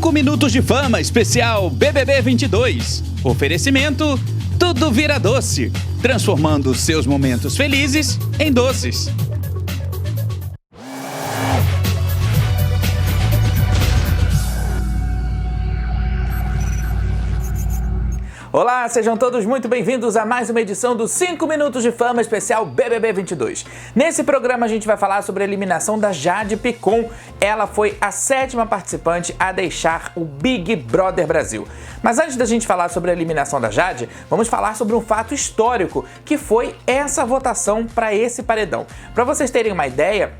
5 minutos de fama especial BBB 22. Oferecimento: tudo vira doce, transformando seus momentos felizes em doces. Olá, sejam todos muito bem-vindos a mais uma edição do 5 Minutos de Fama especial BBB 22. Nesse programa a gente vai falar sobre a eliminação da Jade Picon. Ela foi a 7ª participante a deixar o Big Brother Brasil. Mas antes da gente falar sobre a eliminação da Jade, vamos falar sobre um fato histórico, que foi essa votação para esse paredão. Para vocês terem uma ideia,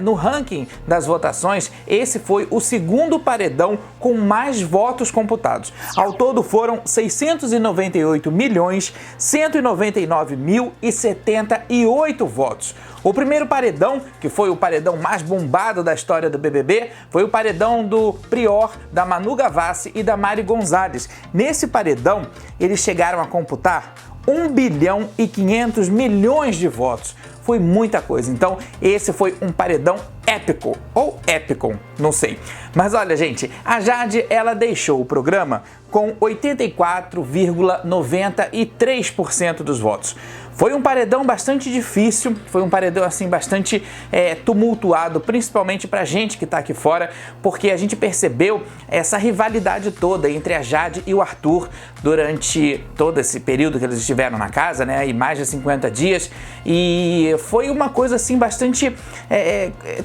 no ranking das votações, esse foi o 2º paredão com mais votos computados. Ao todo foram 698.199.078 votos. O primeiro paredão, que foi o paredão mais bombado da história do BBB, foi o paredão do Prior, da Manu Gavassi e da Mari Gonzalez. Nesse paredão, eles chegaram a computar 1 bilhão e 500 milhões de votos. Foi muita coisa. Então, esse foi um paredão épico, ou épicon, não sei. Mas olha, gente, a Jade, ela deixou o programa com 84,93% dos votos. Foi um paredão bastante difícil, foi um paredão assim bastante tumultuado, principalmente pra gente que tá aqui fora, porque a gente percebeu essa rivalidade toda entre a Jade e o Arthur durante todo esse período que eles estiveram na casa, né, e mais de 50 dias, e foi uma coisa assim bastante,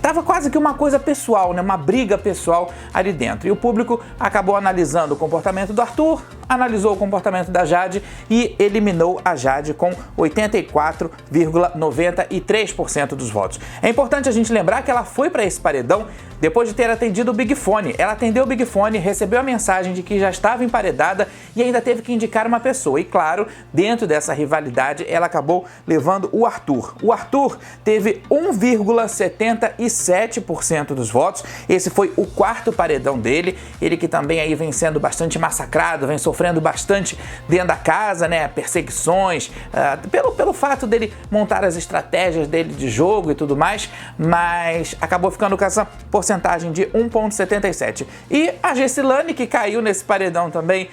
tava quase que uma coisa pessoal, né, uma briga pessoal ali dentro, e o público acabou analisando o comportamento do Arthur, analisou o comportamento da Jade e eliminou a Jade com 84,93% dos votos. É importante a gente lembrar que ela foi para esse paredão depois de ter atendido o Big Fone. Ela atendeu o Big Fone, recebeu a mensagem de que já estava emparedada e ainda teve que indicar uma pessoa. E claro, dentro dessa rivalidade, ela acabou levando o Arthur. O Arthur teve 1,77% dos votos. Esse foi o 4º paredão dele. Ele que também aí vem sendo bastante massacrado, vem sofrendo bastante dentro da casa, né? Perseguições, pelo fato dele montar as estratégias dele de jogo e tudo mais, mas acabou ficando com essa porcentagem de 1,77. E a Gessilane, que caiu nesse paredão também,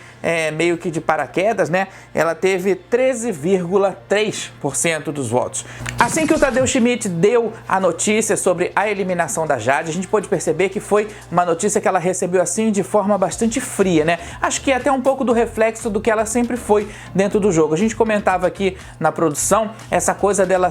meio que de paraquedas, né? Ela teve 13,3% dos votos. Assim que o Tadeu Schmidt deu a notícia sobre a eliminação da Jade, a gente pôde perceber que foi uma notícia que ela recebeu assim de forma bastante fria, né? Acho que é até um pouco do reflexo do que ela sempre foi dentro do jogo. A gente comentava aqui na produção essa coisa dela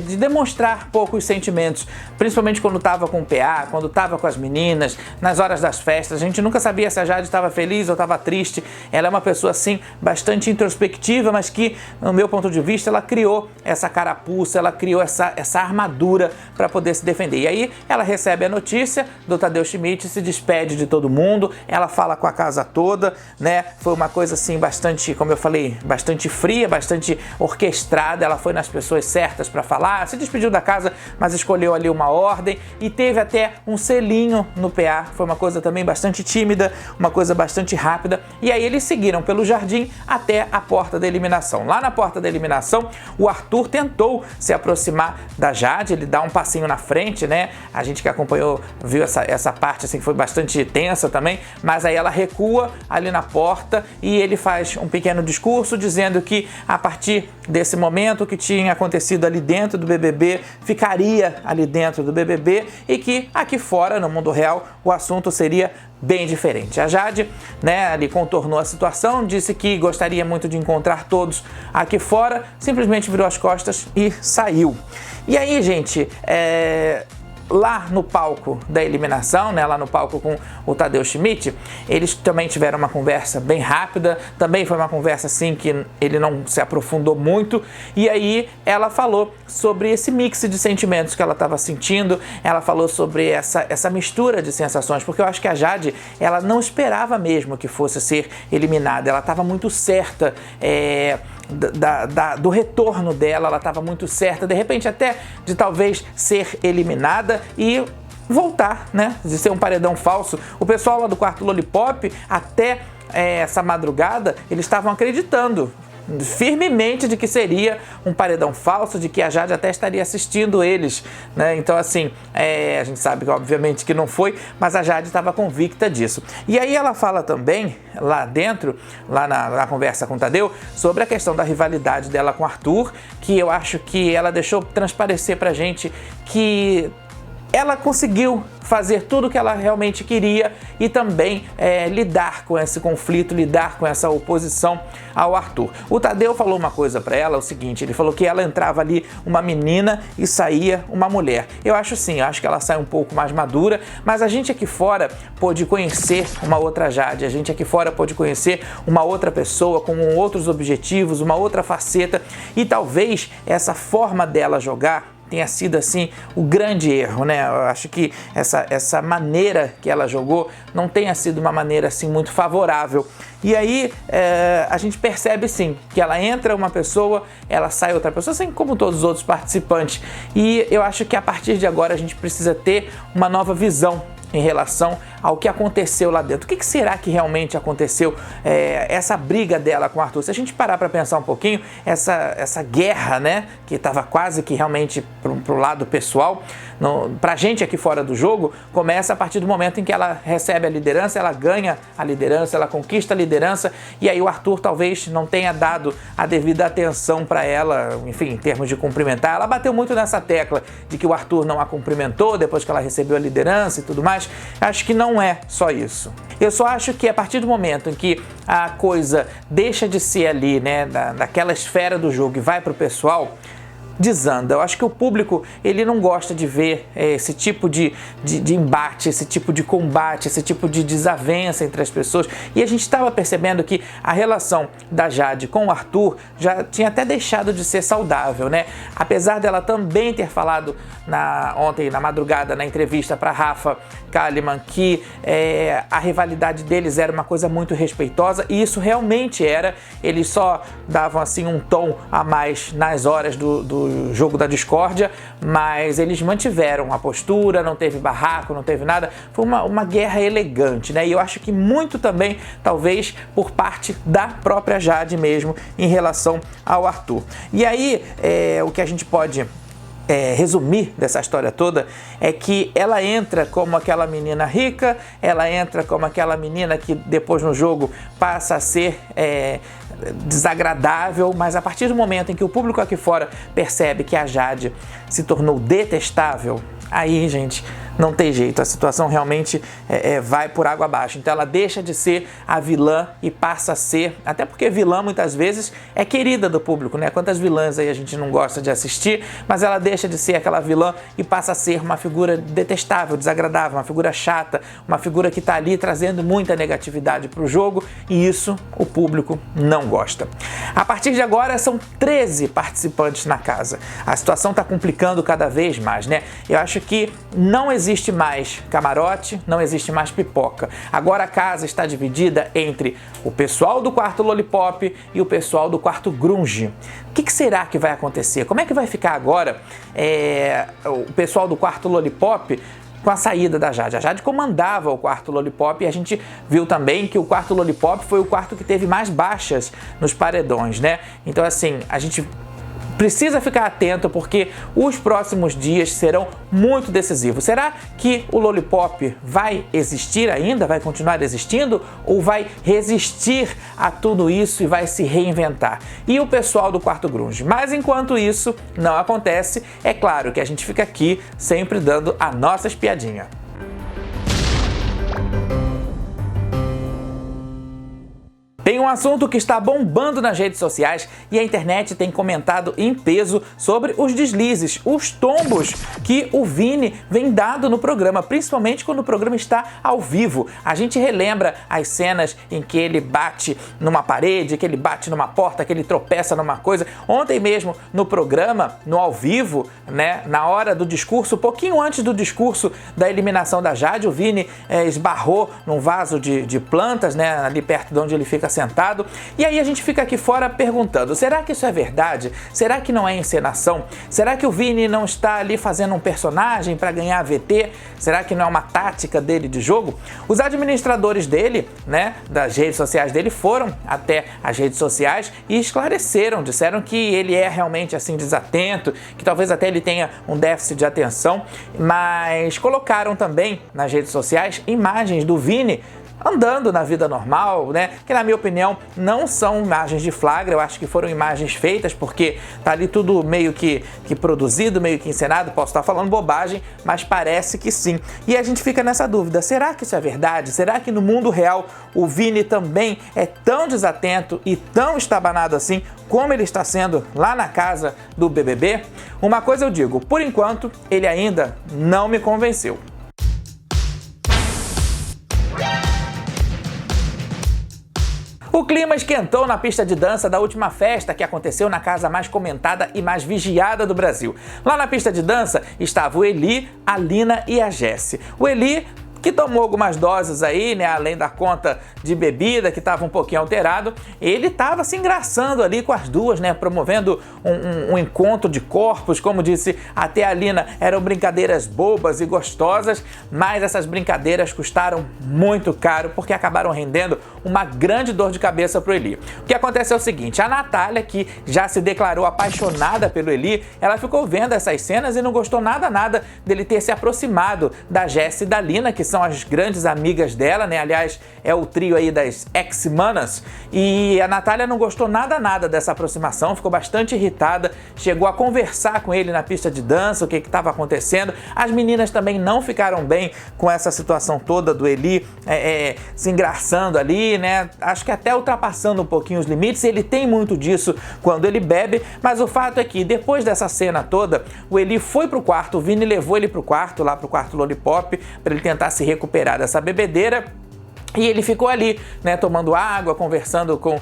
de demonstrar poucos sentimentos, principalmente quando estava com o PA, quando estava com as meninas, nas horas das festas. A gente nunca sabia se a Jade estava feliz ou estava triste. Ela é uma pessoa assim bastante introspectiva, mas que, no meu ponto de vista, ela criou essa carapuça, ela criou essa armadura para poder se defender. E aí ela recebe a notícia do Tadeu Schmidt, se despede de todo mundo, ela fala com a casa toda, né? Foi uma coisa assim bastante, como eu falei, bastante fria, bastante orquestrada. Ela foi nas pessoas certas para falar, se despediu da casa, mas escolheu ali uma ordem e teve até um selinho no PA. Foi uma coisa também bastante tímida, uma coisa bastante rápida. E aí eles seguiram pelo jardim até a porta da eliminação. Lá na porta da eliminação, o Arthur tentou se aproximar da Jade, ele dá um passinho na frente, né? A gente que acompanhou viu essa parte assim que foi bastante tensa também, mas aí ela recua ali na porta e ele faz um pequeno discurso dizendo que a partir desse momento que tinha acontecido ali dentro do BBB ficaria ali dentro do BBB e que aqui fora, no mundo real, o assunto seria bem diferente. A Jade, né, ali contornou a situação, disse que gostaria muito de encontrar todos aqui fora, simplesmente virou as costas e saiu. E aí, gente, lá no palco da eliminação, né, lá no palco com o Tadeu Schmidt, eles também tiveram uma conversa bem rápida, também foi uma conversa assim que ele não se aprofundou muito, e aí ela falou sobre esse mix de sentimentos que ela estava sentindo, ela falou sobre essa mistura de sensações, porque eu acho que a Jade, ela não esperava mesmo que fosse ser eliminada, ela estava muito certa, do retorno dela, ela estava muito certa, de repente até de talvez ser eliminada e voltar, né, de ser um paredão falso. O pessoal lá do quarto Lollipop, até essa madrugada, eles estavam acreditando firmemente de que seria um paredão falso, de que a Jade até estaria assistindo eles, né? Então, assim, a gente sabe que obviamente que não foi, mas a Jade estava convicta disso. E aí ela fala também, lá dentro, lá na conversa com o Tadeu, sobre a questão da rivalidade dela com o Arthur, que eu acho que ela deixou transparecer pra gente que ela conseguiu fazer tudo o que ela realmente queria e também lidar com esse conflito, lidar com essa oposição ao Arthur. O Tadeu falou uma coisa para ela, o seguinte, ele falou que ela entrava ali uma menina e saía uma mulher. Eu acho sim, eu acho que ela sai um pouco mais madura, mas a gente aqui fora pôde conhecer uma outra Jade, a gente aqui fora pôde conhecer uma outra pessoa com outros objetivos, uma outra faceta, e talvez essa forma dela jogar tenha sido, assim, o grande erro, né? Eu acho que essa maneira que ela jogou não tenha sido uma maneira, assim, muito favorável. E aí a gente percebe, sim, que ela entra uma pessoa, ela sai outra pessoa, assim como todos os outros participantes. E eu acho que a partir de agora a gente precisa ter uma nova visão em relação ao que aconteceu lá dentro. O que será que realmente aconteceu, essa briga dela com o Arthur? Se a gente parar para pensar um pouquinho, essa guerra, né, que estava quase que realmente pro lado pessoal, pra gente aqui fora do jogo, começa a partir do momento em que ela recebe a liderança, ela ganha a liderança, ela conquista a liderança, e aí o Arthur talvez não tenha dado a devida atenção para ela, enfim, em termos de cumprimentar. Ela bateu muito nessa tecla de que o Arthur não a cumprimentou depois que ela recebeu a liderança e tudo mais. Acho que não é só isso. Eu só acho que a partir do momento em que a coisa deixa de ser ali, né, daquela esfera do jogo e vai pro pessoal, desanda. Eu acho que o público, ele não gosta de ver esse tipo de embate, esse tipo de combate, esse tipo de desavença entre as pessoas. E a gente estava percebendo que a relação da Jade com o Arthur já tinha até deixado de ser saudável, né? Apesar dela também ter falado ontem, na madrugada, na entrevista para Rafa Kalimann, que a rivalidade deles era uma coisa muito respeitosa, e isso realmente era. Eles só davam, assim, um tom a mais nas horas do jogo da discórdia, mas eles mantiveram a postura, não teve barraco, não teve nada. Foi uma guerra elegante, né? E eu acho que muito também, talvez, por parte da própria Jade mesmo, em relação ao Arthur. E aí, o que a gente pode resumir dessa história toda é que ela entra como aquela menina rica, ela entra como aquela menina que depois no jogo passa a ser desagradável, mas a partir do momento em que o público aqui fora percebe que a Jade se tornou detestável, aí, gente, não tem jeito, a situação realmente vai por água abaixo. Então ela deixa de ser a vilã e passa a ser, até porque vilã muitas vezes é querida do público, né? Quantas vilãs aí a gente não gosta de assistir, mas ela deixa de ser aquela vilã e passa a ser uma figura detestável, desagradável, uma figura chata, uma figura que está ali trazendo muita negatividade para o jogo, e isso o público não gosta. A partir de agora são 13 participantes na casa. A situação está complicando cada vez mais, né? Eu acho que não existe mais camarote, não existe mais pipoca. Agora a casa está dividida entre o pessoal do quarto Lollipop e o pessoal do quarto Grunge. O que será que vai acontecer? Como é que vai ficar agora o pessoal do quarto Lollipop com a saída da Jade? A Jade comandava o quarto Lollipop e a gente viu também que o quarto Lollipop foi o quarto que teve mais baixas nos paredões, né? Então, assim, a gente precisa ficar atento porque os próximos dias serão muito decisivos. Será que o Lollipop vai existir ainda? Vai continuar existindo? Ou vai resistir a tudo isso e vai se reinventar? E o pessoal do quarto Grunge? Mas enquanto isso não acontece, é claro que a gente fica aqui sempre dando a nossa espiadinha. Tem um assunto que está bombando nas redes sociais e a internet tem comentado em peso sobre os deslizes, os tombos que o Vini vem dando no programa, principalmente quando o programa está ao vivo. A gente relembra as cenas em que ele bate numa parede, que ele bate numa porta, que ele tropeça numa coisa. Ontem mesmo no programa, no ao vivo, né, na hora do discurso, pouquinho antes do discurso da eliminação da Jade, o Vini esbarrou num vaso de plantas, né, ali perto de onde ele fica sentado, sentado. E aí a gente fica aqui fora perguntando, será que isso é verdade? Será que não é encenação? Será que o Vini não está ali fazendo um personagem para ganhar VT? Será que não é uma tática dele de jogo? Os administradores dele, né, das redes sociais dele, foram até as redes sociais e esclareceram, disseram que ele é realmente assim desatento, que talvez até ele tenha um déficit de atenção, mas colocaram também nas redes sociais imagens do Vini andando na vida normal, né? Que na minha opinião não são imagens de flagra, eu acho que foram imagens feitas porque tá ali tudo meio que produzido, meio que encenado, posso estar falando bobagem, mas parece que sim. E a gente fica nessa dúvida, será que isso é verdade? Será que no mundo real o Vini também é tão desatento e tão estabanado assim como ele está sendo lá na casa do BBB? Uma coisa eu digo, por enquanto ele ainda não me convenceu. O clima esquentou na pista de dança da última festa que aconteceu na casa mais comentada e mais vigiada do Brasil. Lá na pista de dança estava o Eli, a Lina e a Jessi. O Eli, que tomou algumas doses aí, né, além da conta de bebida, que estava um pouquinho alterado, ele estava se engraçando ali com as duas, né, promovendo um encontro de corpos, como disse até a Lina, eram brincadeiras bobas e gostosas, mas essas brincadeiras custaram muito caro, porque acabaram rendendo uma grande dor de cabeça pro Eli. O que aconteceu é o seguinte, a Natália, que já se declarou apaixonada pelo Eli, ela ficou vendo essas cenas e não gostou nada dele ter se aproximado da Jessi e da Lina, que são as grandes amigas dela, né? Aliás, é o trio aí das ex-manas. E a Natália não gostou nada dessa aproximação, ficou bastante irritada, chegou a conversar com ele na pista de dança, o que estava acontecendo. As meninas também não ficaram bem com essa situação toda do Eli se engraçando ali, né? Acho que até ultrapassando um pouquinho os limites. Ele tem muito disso quando ele bebe, mas o fato é que depois dessa cena toda, o Eli foi pro quarto, o Vini levou ele pro quarto, lá pro quarto Lollipop, para ele tentar se recuperar dessa bebedeira. E ele ficou ali, né, tomando água, conversando com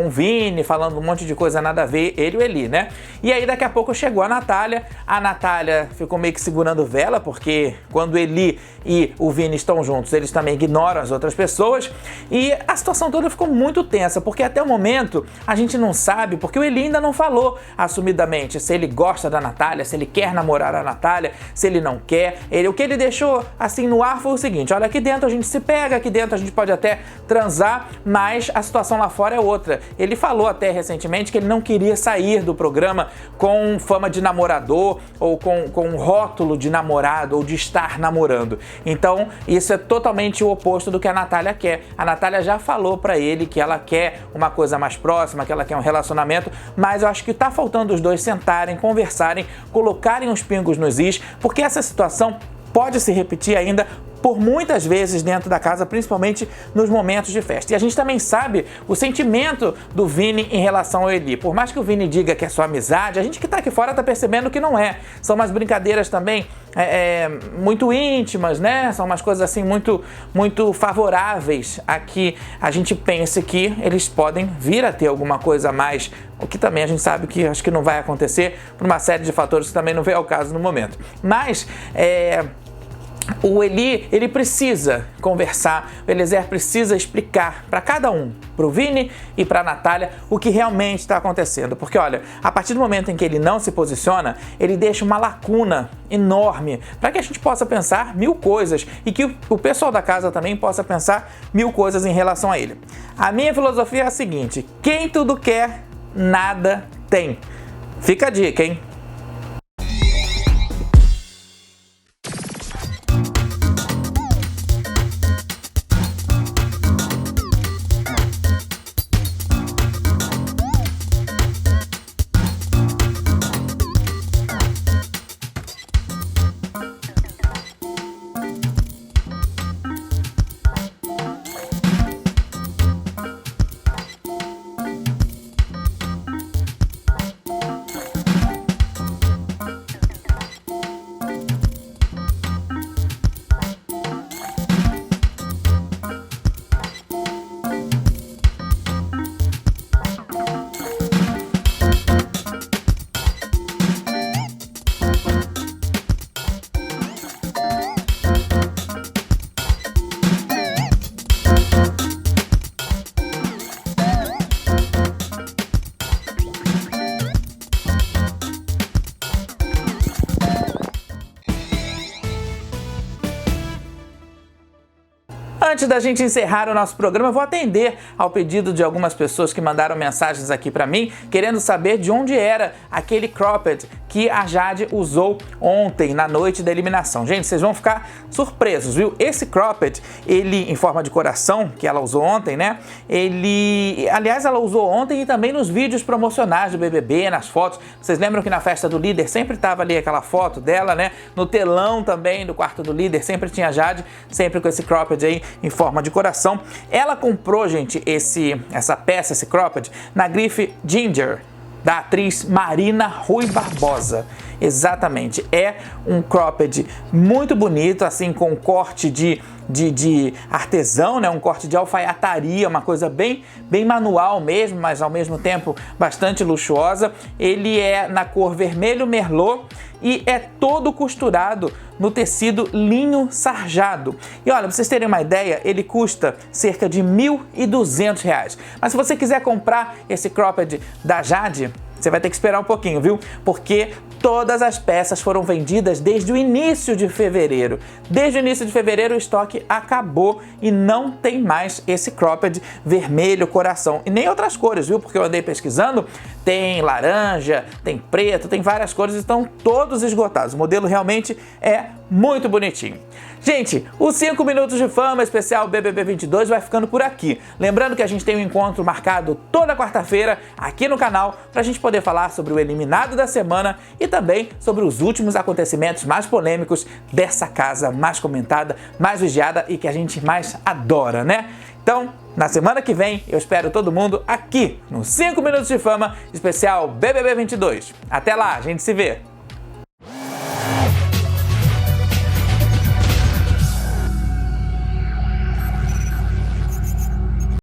o Vini, falando um monte de coisa nada a ver, ele e o Eli, né? E aí daqui a pouco chegou a Natália ficou meio que segurando vela, porque quando Eli e o Vini estão juntos, eles também ignoram as outras pessoas, e a situação toda ficou muito tensa, porque até o momento a gente não sabe, porque o Eli ainda não falou assumidamente se ele gosta da Natália, se ele quer namorar a Natália, se ele não quer. O que ele deixou assim no ar foi o seguinte, olha, aqui dentro a gente se pega, aqui dentro a gente pode até transar, mas a situação lá fora é outra. Ele falou até recentemente que ele não queria sair do programa com fama de namorador ou com um rótulo de namorado ou de estar namorando. Então, isso é totalmente o oposto do que a Natália quer. A Natália já falou pra ele que ela quer uma coisa mais próxima, que ela quer um relacionamento, mas eu acho que tá faltando os dois sentarem, conversarem, colocarem os pingos nos is, porque essa situação pode se repetir ainda por muitas vezes dentro da casa, principalmente nos momentos de festa. E a gente também sabe o sentimento do Vini em relação ao Eli. Por mais que o Vini diga que é só amizade, a gente que tá aqui fora tá percebendo que não é. São umas brincadeiras também muito íntimas, né? São umas coisas assim muito favoráveis a que a gente pense que eles podem vir a ter alguma coisa a mais, o que também a gente sabe que acho que não vai acontecer por uma série de fatores que também não vem ao caso no momento. Mas o Eli, ele precisa conversar, o Eliezer precisa explicar para cada um, para o Vini e para a Natália, o que realmente está acontecendo. Porque, olha, a partir do momento em que ele não se posiciona, ele deixa uma lacuna enorme para que a gente possa pensar mil coisas e que o pessoal da casa também possa pensar mil coisas em relação a ele. A minha filosofia é a seguinte, quem tudo quer, nada tem. Fica a dica, hein? Antes da gente encerrar o nosso programa, eu vou atender ao pedido de algumas pessoas que mandaram mensagens aqui pra mim, querendo saber de onde era aquele cropped que a Jade usou ontem, na noite da eliminação. Gente, vocês vão ficar surpresos, viu? Esse cropped, ele em forma de coração, que ela usou ontem, né? Aliás, ela usou ontem e também nos vídeos promocionais do BBB, nas fotos. Vocês lembram que na festa do líder sempre tava ali aquela foto dela, né? No telão também do quarto do líder sempre tinha a Jade, sempre com esse cropped aí em forma de coração. Ela comprou, gente, essa peça, esse cropped, na grife Ginger, da atriz Marina Rui Barbosa. Exatamente, é um cropped muito bonito, assim, com corte de artesão, né? Um corte de alfaiataria, uma coisa bem manual mesmo, mas ao mesmo tempo bastante luxuosa. Ele é na cor vermelho merlot e é todo costurado no tecido linho sarjado. E olha, pra vocês terem uma ideia, ele custa cerca de R$ 1.200. Mas se você quiser comprar esse cropped da Jade, você vai ter que esperar um pouquinho, viu? Porque todas as peças foram vendidas desde o início de fevereiro. Desde o início de fevereiro o estoque acabou e não tem mais esse cropped vermelho coração. E nem outras cores, viu? Porque eu andei pesquisando, tem laranja, tem preto, tem várias cores, estão todos esgotados. O modelo realmente é muito bonitinho. Gente, os 5 minutos de fama especial BBB 22 vai ficando por aqui. Lembrando que a gente tem um encontro marcado toda quarta-feira aqui no canal pra gente poder falar sobre o eliminado da semana e também sobre os últimos acontecimentos mais polêmicos dessa casa mais comentada, mais vigiada e que a gente mais adora, né? Então, na semana que vem, eu espero todo mundo aqui no 5 minutos de fama especial BBB 22. Até lá, a gente se vê!